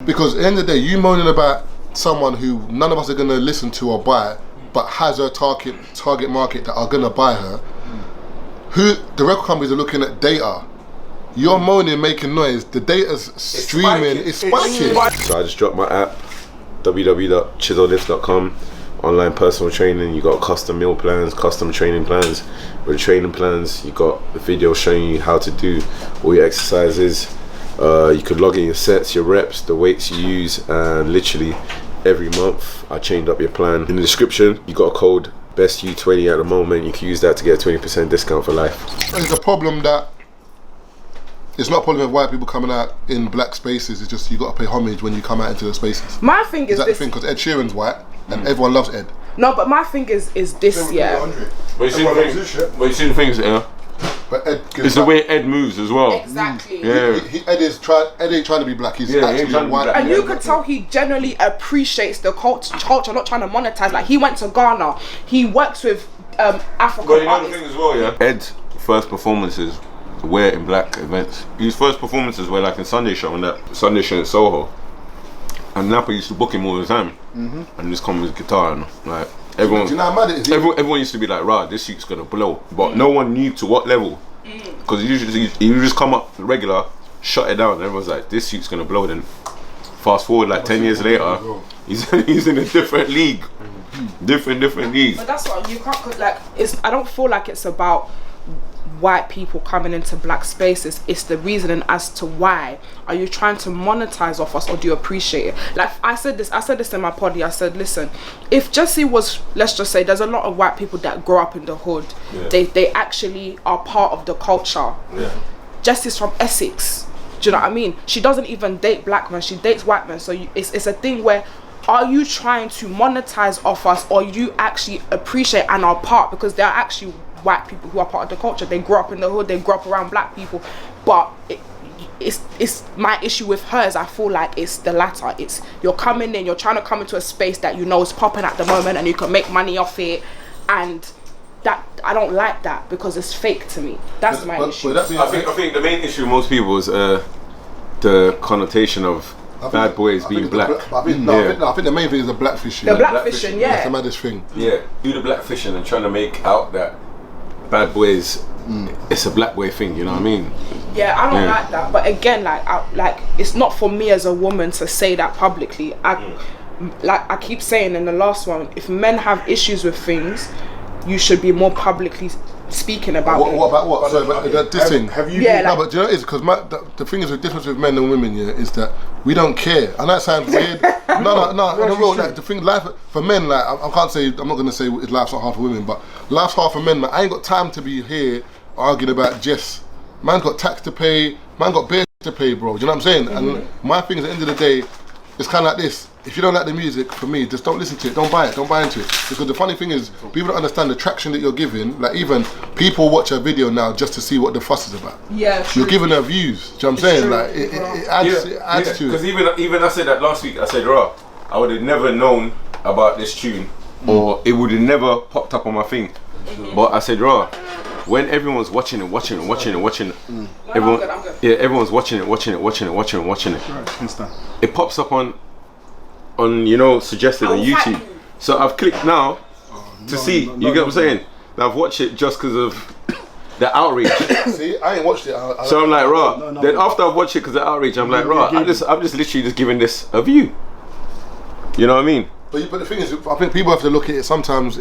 Because at the end of the day, you moaning about someone who none of us are gonna listen to or buy, but has her target market that are gonna buy her. Who the record companies are looking at data. You're moaning, making noise. The data's streaming. It's spiking. So I just dropped my app, www.ChisoLifts.com. Online personal training. You got custom meal plans, custom training plans. With the training plans, you got a video showing you how to do all your exercises. You could log in your sets, your reps, the weights you use, and literally every month I changed up your plan. In the description, you got a code BESTU20 at the moment. You can use that to get a 20% discount for life. It's a problem that it's not a problem with white people coming out in black spaces. It's just you got to pay homage when you come out into the spaces. My thing is that this. the thing? Because Ed Sheeran's white and everyone loves Ed. No, but my thing is this, yeah. But you see the things, yeah. But Ed it's the way Ed moves as well. Exactly. Yeah. Ed ain't trying to be black. He's actually white. And you could tell he generally appreciates the culture, not trying to monetize. Like, he went to Ghana. He works with African But you know artists. the thing as well, yeah. Ed's first performances were in black events. His first performances were like in Sunday Show and that Sunday Show in Soho. And Napa used to book him all the time. And just come with his guitar and like everyone. Do you know how mad it is? Everyone used to be like, "Rah, this suit's gonna blow," but no one knew to what level. Because he would just come up regular, shut it down, and everyone's like, "This suit's gonna blow." Then fast forward like 10 years later, he's in a different league, different league. But that's what you can't. Cause like, I don't feel like it's about white people coming into black spaces. It's the reasoning as to why. Are you trying to monetize off us, or do you appreciate it? Like I said this in my poddy. I said, listen, if Jesse was, let's just say, there's a lot of white people that grow up in the hood. They actually are part of the culture. Jesse's from Essex. Do you know what I mean? She doesn't even date black men, she dates white men. So it's a thing where, are you trying to monetize off us, or you actually appreciate and are part? Because there are actually white people who are part of the culture. They grew up in the hood, they grew up around black people. But it's my issue with her is I feel like it's the latter. It's you're coming in, you're trying to come into a space that you know is popping at the moment and you can make money off it, and that I don't like that because it's fake to me. That's my issue. I think the main issue with most people is the connotation of bad boys being black. I think the main thing is the blackfishing. The blackfishing, yeah. That's the maddest thing. Yeah, do the blackfishing and trying to make out that bad boys, it's a black boy thing, you know what I mean? Yeah, I don't like that. But again, like it's not for me as a woman to say that publicly. Like I keep saying in the last one, if men have issues with things, you should be more publicly speaking about it. What about what? Sorry, but this thing. Have you? Yeah, no, but do you know what it is? Because the thing is, the difference with men and women, yeah, is that we don't care. And that sounds weird. no, real, like, the thing, life for men, like I can't say, I'm not gonna say life's not hard for women, but life's hard for men. Man, I ain't got time to be here arguing about Jess. Man got tax to pay. Man got beer to pay, bro. Do you know what I'm saying? And my thing is, at the end of the day, it's kind of like this. If you don't like the music, for me, just don't listen to it. Don't buy it. Don't buy into it. Because the funny thing is, people don't understand the traction that you're giving. Like, even people watch a video now just to see what the fuss is about. Yeah, you're giving her views. Do you know what I'm saying? Like, it adds to it. Because even I said that last week. I said, "Rah, I would have never known about this tune, or it would have never popped up on my thing." But I said, "Rah, when everyone's watching it, everyone's watching it. It pops up on suggested on YouTube. So I've clicked now to see. You get what I'm saying? Now I've watched it just because of the outrage. See, I ain't watched it. So I'm like, "Rah." Then after I've watched it because of the outrage, I'm like, "Rah, I'm just literally just giving this a view." You know what I mean? But the thing is, I think people have to look at it. Sometimes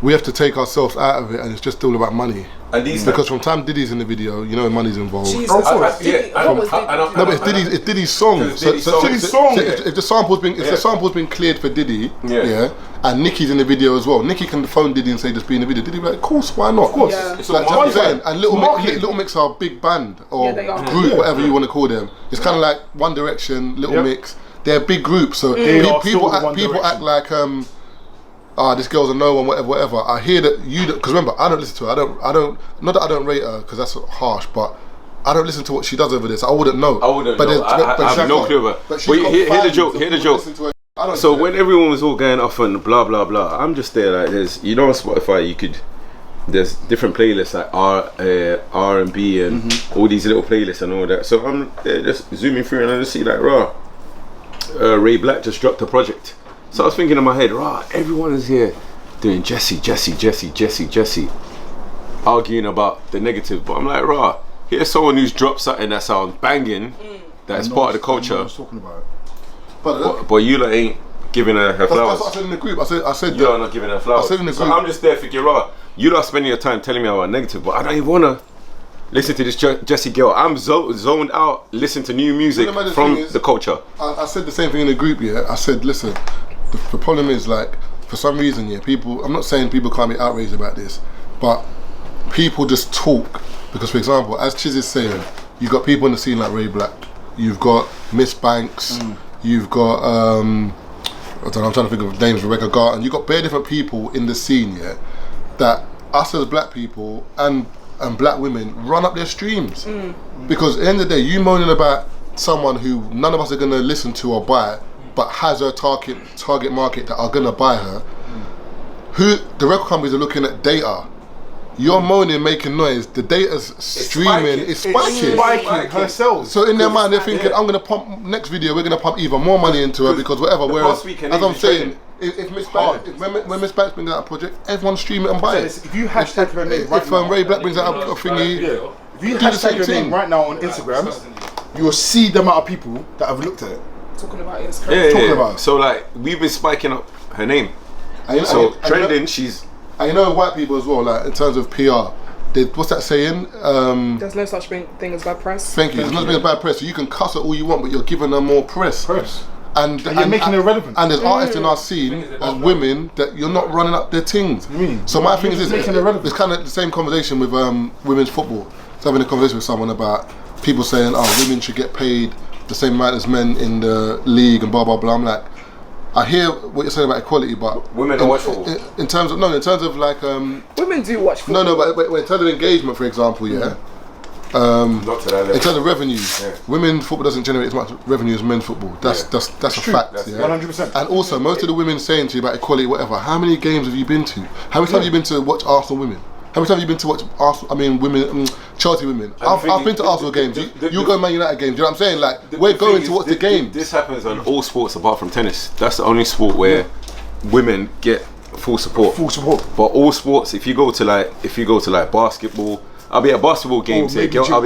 we have to take ourselves out of it, and it's just all about money. And because from time Diddy's in the video, you know, money's involved. Jesus. But it's Diddy's song. So if the sample's been cleared for Diddy, and Nicki's in the video as well. Nicki can phone Diddy and say, "Just be in the video." Diddy be like, "Of course, why not?" Of course. Yeah. It's like, what I'm saying. And Little Mix are a big band or group, whatever you want to call them. It's kind of like One Direction, Little Mix. They're a big group, so people act like this girl's a no one, whatever. I hear that because remember, I don't listen to her. I don't. Not that I don't rate her, because that's harsh, but I don't listen to what she does over this. I wouldn't know. I have no clue about. But hear the joke. So when everyone was all going off and blah blah blah, I'm just there like there's on Spotify there's different playlists like R&B and all these little playlists and all that. So I'm there just zooming through and I just see like, "Rah, Ray Black just dropped a project. So I was thinking in my head, right, everyone is here doing Jesse, arguing about the negative. But I'm like, right, here's someone who's dropped something that sounds banging, that's part of the culture. Talking about it. But you lot ain't giving her flowers. That's what I said in the group. I said you're not giving her flowers. I said in the group. So I'm just there thinking, right, you lot spending your time telling me about negative, but I don't even wanna listen to this Jessie girl. I'm zoned out, listen to new music from the culture. I said the same thing in the group, yeah. I said, listen, the problem is, like, for some reason, yeah, people, I'm not saying people can't be outraged about this, but people just talk. Because, for example, as Chiz is saying, you've got people in the scene like Ray Black, you've got Miss Banks, you've got, I don't know, I'm trying to think of names, Rebecca Garten, you've got bare different people in the scene, yeah, that us as black people and black women run up their streams. Because at the end of the day, you moaning about someone who none of us are going to listen to or buy, but has her target market that are going to buy her, who the record companies are looking at data. You're moaning, making noise, the data's streaming, it's spiking herself. So in their mind they're thinking, I'm going to pump, next video we're going to pump even more money into her because whatever, whereas, as I'm saying, if Miss Banks, when Miss Banks brings out a project, everyone stream it and buy it. If you hashtag her name right now, if Ray Black brings out a thingy, if you hashtag your name right now on Instagram, you will see the amount of people that have looked at it. Talking about it. Talking about it. So like, we've been spiking up her name. Trending, she's... And you know white people as well, like in terms of PR, what's that saying? There's no such thing as bad press. Thank you. There's no such thing as bad press. So you can cuss at all you want, but you're giving them more press. And you're making it relevant. And there's artists in our scene as women that you're not running up their things. So my thing is this, it's kind of the same conversation with women's football. So having a conversation with someone about people saying, oh, women should get paid the same amount as men in the league and blah blah blah. I'm like, I hear what you're saying about equality, but women don't watch football. In terms of like women do watch football. But in terms of engagement, for example, yeah. Not to that level. In terms of revenue, women's football doesn't generate as much revenue as men's football. That's a fact. That's 100%. And also, most of the women saying to you about equality, whatever. How many games have you been to? How many times have you been to watch Arsenal women? How many times have you been to watch Arsenal? I mean, women, Chelsea women. I've been to Arsenal games. You go Man United games. You know what I'm saying? Like, we're going to watch the game. This happens on all sports apart from tennis. That's the only sport where women get full support. But all sports, if you go to like basketball, I'll be at basketball games. I'll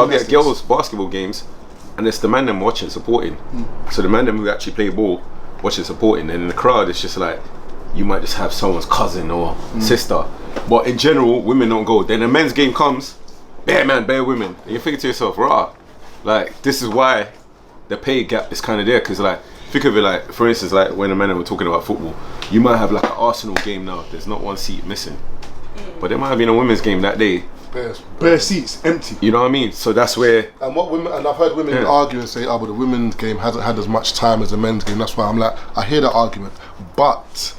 be at girls' basketball games, and it's the man them watching, supporting. So the man them who actually play ball, watching, supporting, and in the crowd, it's just like you might just have someone's cousin or sister. But in general, women don't go. Then the men's game comes, bare women. And you think to yourself, rah, like this is why the pay gap is kind of there. Because like, think of it like, for instance, like when the men were talking about football, you might have like an Arsenal game now. There's not one seat missing, but there might have been a women's game that day. Bare seats, empty. You know what I mean? So that's where. And I've heard women argue and say, "Oh, but the women's game hasn't had as much time as the men's game." That's why I'm like, I hear that argument, but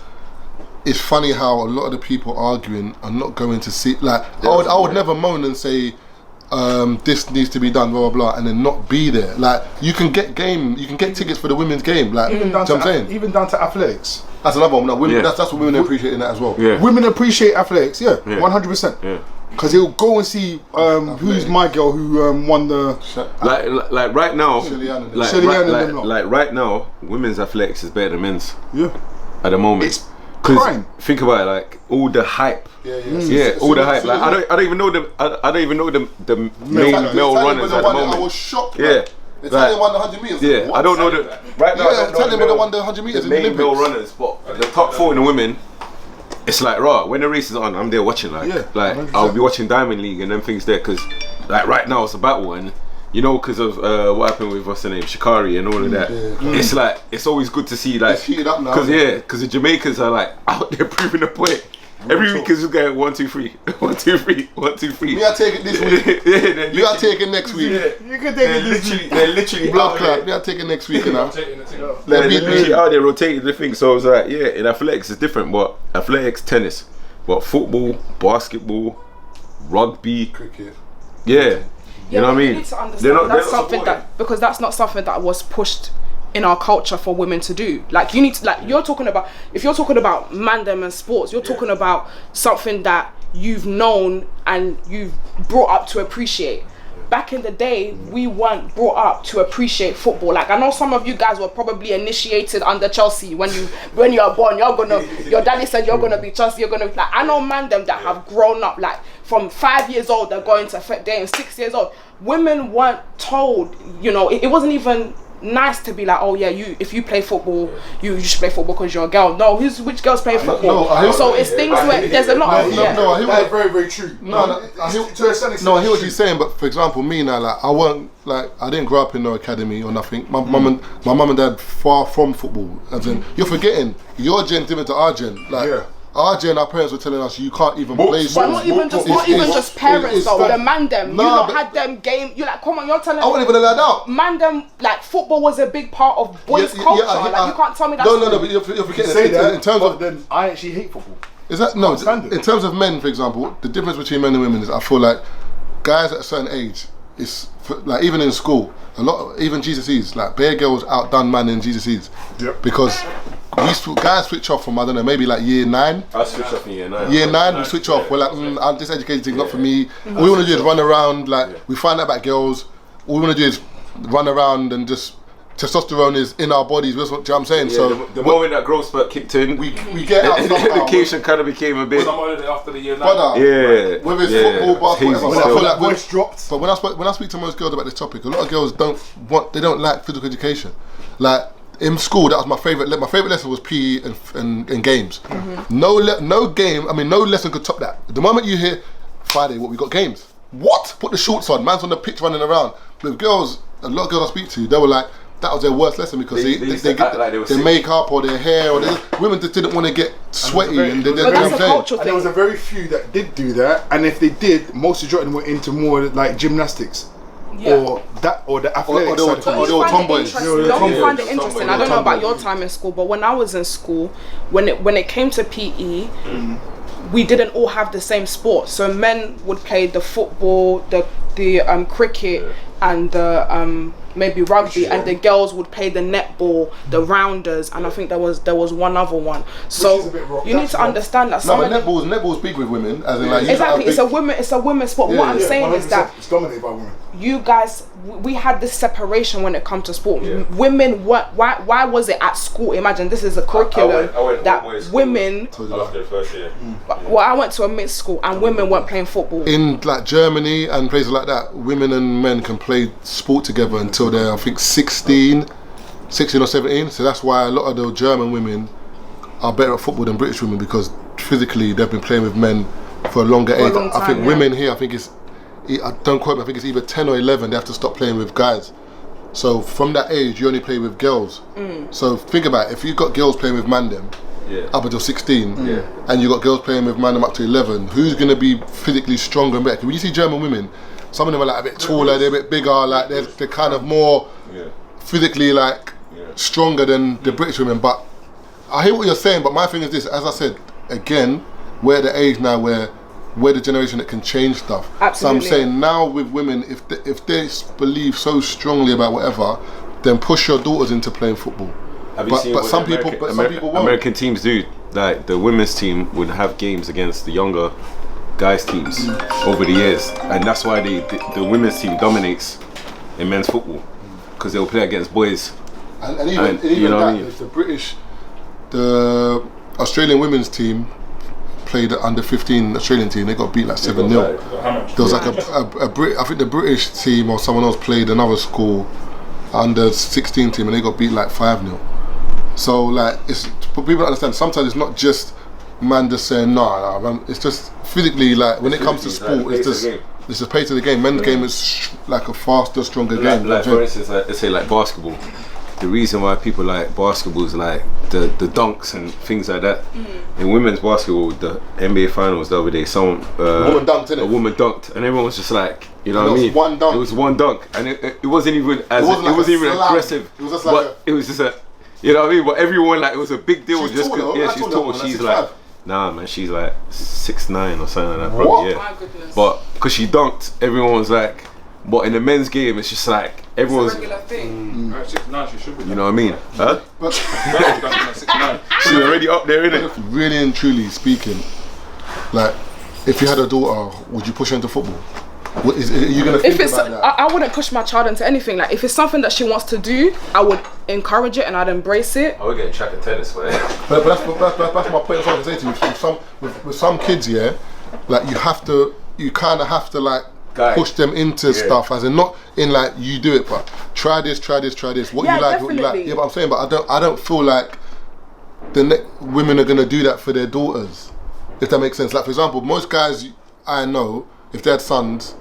it's funny how a lot of the people arguing are not going to see. Like, I would never moan and say, this needs to be done, blah blah blah, and then not be there. Like, you can get tickets for the women's game. Like, even down to athletics. That's another one. Like, women, that's what women appreciate in that as well. Yeah. Women appreciate athletics. 100%. Yeah. Because they'll go and see who's my girl who won the like right now, like right now, women's athletics is better than men's. Yeah. At the moment, it's prime. Think about it, like all the hype. All the hype. Like I don't even know the main male runners at the moment. I was shocked. Yeah. The Italian won the 100 meters. Yeah, I don't know the right now. Yeah, Italian won the 100 meters in the Olympics. Male runners, but the top 4 in the women. It's like, raw, when the race is on, I'm there watching, like 100%. I'll be watching Diamond League and them things there, because like right now it's a battle, and you know, because of what happened with what's her name, Shikari and all of that. It's like, it's always good to see, like, it's heated up now, because the Jamaicans are like out there proving a point. Every week is just going 1, 2, 3, 1, 2, 3, 1, 2 3. We are taking this week. You are taking next week. You can take it this week. They're literally blood clot. We are taking next week, you know. They're literally out there rotating the thing. So I was like, yeah, in athletics it's different, but athletics, tennis, but football, basketball, rugby, cricket. Yeah. You know what I mean? You need to understand that's something because that's not something that was pushed in our culture for women to do. Like, you need to, like, if you're talking about mandem and sports, you're talking about something that you've known and you've brought up to appreciate. back in the day, we weren't brought up to appreciate football. Like I know some of you guys were probably initiated under Chelsea when you are born. Your daddy said you're gonna be Chelsea. You're gonna like. I know them that have grown up like from 5 years old. They're going to they're 6 years old. Women weren't told. You know, it wasn't even nice to be like, oh yeah, if you play football, you should play football because you're a girl. No, which girls play football? So it's things where there's a lot of I hear that's very, very true. I hear what you're saying, but for example, me now, like I didn't grow up in no academy or nothing. My mum and dad far from football. As in, you're forgetting your gen different to our gen. Like our gen, our parents were telling us you can't even play sport. But not even just parents though. The man them, you lot had them game. You're like, come on, you're telling. I wasn't even allowed out. Man them, like football was a big part of boys' culture. Like you can't tell me that. No, but you're forgetting that. In terms of then, I actually hate football. Is that no? In terms of men, for example, the difference between men and women is I feel like guys at a certain age is like even in school, even GCSEs, like bare girls outdone man in GCSEs. Yep. Because guys switch off from, I don't know, maybe like year 9. I switch off in year 9. Year 9, we switch off. We're like, this education thing's not for me. All we want to do is run around. Like we find out about girls. All we want to do is run around and just. Testosterone is in our bodies. You know what I'm saying? Yeah, so the moment that growth spurt kicked in, we get out somehow. Education kind of became a bit. After the year 9. Whether it's football, basketball, whatever. I feel like voice dropped. But when I speak to most girls about this topic, a lot of girls don't like physical education. Like in school, that was my favorite. My favorite lesson was PE and games. Mm-hmm. No game. I mean, no lesson could top that. The moment you hear Friday, we got games. What? Put the shorts on. Man's on the pitch running around. With girls, a lot of girls I speak to, they were like. That was their worst lesson because they get their makeup or their hair or women just didn't want to get sweaty and they didn't. That's a cultural thing. There was a very few that did do that, and if they did, most of them were into more like gymnastics. Or the athletics or the tomboys. Don't find it interesting. I don't know about your time in school, but when I was in school, when it came to PE, we didn't all have the same sport. So men would play the football, the cricket, and the maybe rugby, and the girls would play the netball, the rounders, and I think there was one other one. So you need to understand that. No, but netball's big with women, as in like exactly. It's a women's sport. What I'm saying is that it's dominated by women. You guys, we had this separation when it comes to sport. Women, why was it at school? Imagine this is a curriculum that women. After the first year. Well, I went to a mixed school, and women weren't playing football. In like Germany and places like that, women and men can play sport together until they're, I think, 16 or 17. So that's why a lot of the German women are better at football than British women, because physically they've been playing with men for a longer age. I think women here, I think it's, don't quote me, I think it's either 10 or 11 they have to stop playing with guys. So from that age you only play with girls. So think about it, if you've got girls playing with man them up until 16 and you've got girls playing with man them up to 11, who's going to be physically stronger and better? When you see German women, some of them are like a bit taller, they're a bit bigger, like they're kind of more physically like stronger than the British women. But I hear what you're saying, but my thing is this, as I said, again, we're at the age now where we're the generation that can change stuff. Absolutely. So I'm saying now with women, if they believe so strongly about whatever, then push your daughters into playing football. But some people won't. American teams do. Like the women's team would have games against the younger guys teams over the years, and that's why the women's team dominates in men's football, because they'll play against boys. And even you know that, if the Australian women's team played the under 15 Australian team, they got beat like 7-0. There was like I think the British team or someone else played another school under 16 team and they got beat like 5-0. So like, it's for people to understand, sometimes it's not just man just saying nah, man, it's just physically, like when it comes to sport, it's the pace of the game. Men's game is like a faster, stronger game. Like for instance, let's say like basketball. The reason why people like basketball is like the dunks and things like that. In women's basketball, the NBA finals the other day, a woman dunked, and everyone was just like, you know what I mean? It was one dunk, and it wasn't even as it wasn't even aggressive. It was just like it was just a, you know what I mean? But everyone, like, it was a big deal. She's just tall, she's tall. She's like, nah, man, she's like 6'9" or something like that. Probably, My goodness. But because she dunked, everyone was like. But in the men's game, it's just like everyone's. It's a regular thing. 6'9", she should be. You know what I mean? Huh? But She's already up there, innit? Really and truly speaking, like, if you had a daughter, would you push her into football? Are you gonna think about that? I wouldn't push my child into anything. Like if it's something that she wants to do, I would encourage it and I'd embrace it. I would get track of tennis for it. But that's my point. I was saying to you, with some kids, yeah, like you kind of have to like push them into stuff, as in not in like you do it, but try this. What you like, definitely. what you like. Yeah, but I'm saying, but I don't feel like women are gonna do that for their daughters, if that makes sense. Like for example, most guys I know, if they had sons,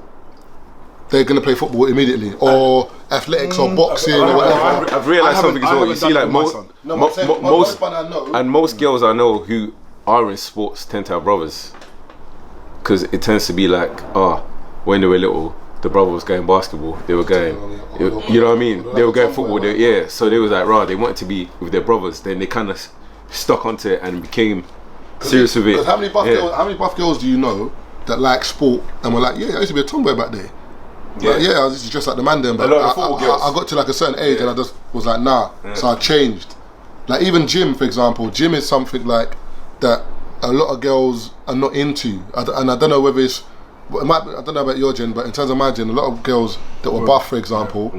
they're gonna play football immediately, or athletics, or boxing, or whatever. I've realised something as well. You see, like most girls I know who are in sports tend to have brothers, because it tends to be like, when they were little, the brother was going basketball, they were going, you know what I mean? They were going football, so they was like, they wanted to be with their brothers. Then they kind of stuck onto it and became serious with it. Because how many buff girls do you know that like sport and were like, I used to be a tomboy back there. Yeah, like, I was just like the man then, but I got to like a certain age and I just was like, nah. So I changed. Like even gym, for example, gym is something like that a lot of girls are not into, and I don't know whether it's, I don't know about your gen, but in terms of my gen, a lot of girls that were buff, for example,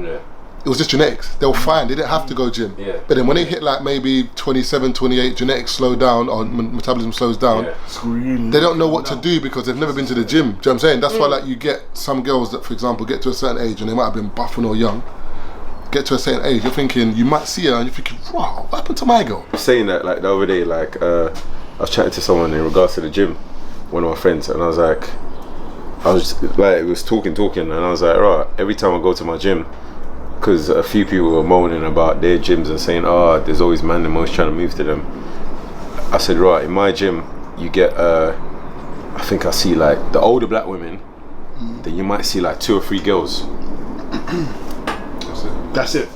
it was just genetics. They were fine. They didn't have to go gym. Yeah. But then when they hit like maybe 27, 28, genetics slow down or metabolism slows down. They don't know what to do because they've never been to the gym. Do you know what I'm saying? That's why like you get some girls that, for example, get to a certain age and they might have been buffing or young. Get to a certain age, you're thinking, you might see her and you're thinking, wow, what happened to my girl? Saying that like the other day, like I was chatting to someone in regards to the gym, one of my friends, and I was like, it was talking, and I was like, every time I go to my gym, because a few people were moaning about their gyms and saying, there's always man and most trying to move to them. I said, in my gym, you get, I think I see like the older black women, then you might see like 2 or 3 girls. That's it.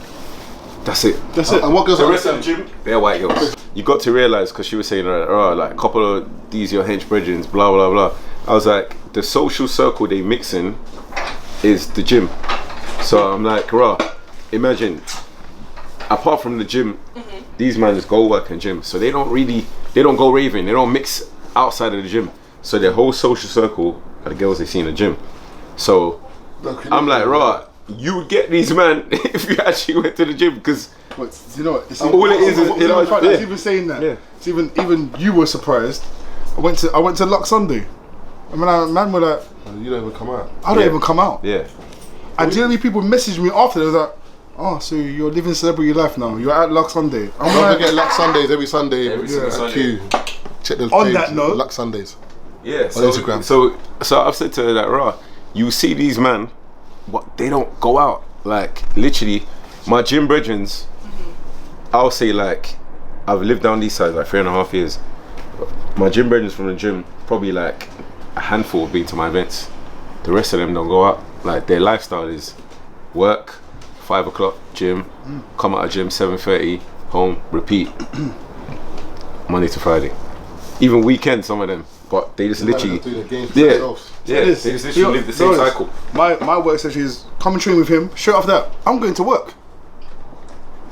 And what girls the rest of the gym? They're white girls. You got to realise, because she was saying, like a couple of these your hench brethrens, blah, blah, blah. I was like, the social circle they mix in is the gym. So I'm like, imagine, apart from the gym, these men just go work in gym. So they don't go raving, they don't mix outside of the gym. So their whole social circle are the girls they see in the gym. So I'm like, you would get these men if you actually went to the gym, because you know what? All it is it's even saying that. Yeah. It's even you were surprised. I went to Luck Sunday. I mean, man were like, you don't even come out. I don't even come out. Yeah. And do you know how many people messaged me after? They was like, so you're living celebrity life now. You're at Luck Sunday. Don't forget Luck Sundays every Sunday. Q. Check the on page, that note, Luck Sundays. Yeah. On Instagram. So I've said to her that you see these men, but they don't go out. Like literally, my gym brethrens, I'll say like, I've lived down these sides like 3.5 years. My gym brethrens from the gym, probably like a handful have been to my events. The rest of them don't go out. Like their lifestyle is work, 5 o'clock gym, come out of gym 7:30, home, repeat. Monday to Friday. Even weekends, some of them. But they just literally they just literally live the same cycle. My work session is come and train with him. Straight after that, I'm going to work.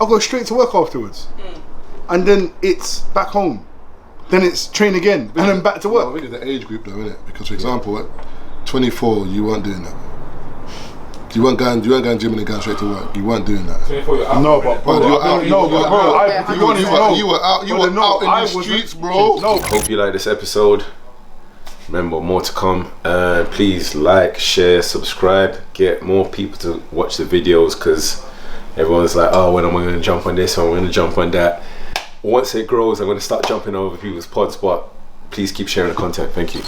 I'll go straight to work afterwards, and then it's back home. Then it's train again, and then back to work. I think it's the age group though, isn't it? Because for example, at 24, you weren't doing that. You weren't going gym and then going straight to work. You weren't doing that. No, but bro, you were out in the streets, bro. No. Hope you like this episode. Remember, more to come. Please like, share, subscribe. Get more people to watch the videos, because everyone's like, when am I going to jump on this? Or I'm going to jump on that. Once it grows, I'm going to start jumping over people's pods. But please keep sharing the content. Thank you.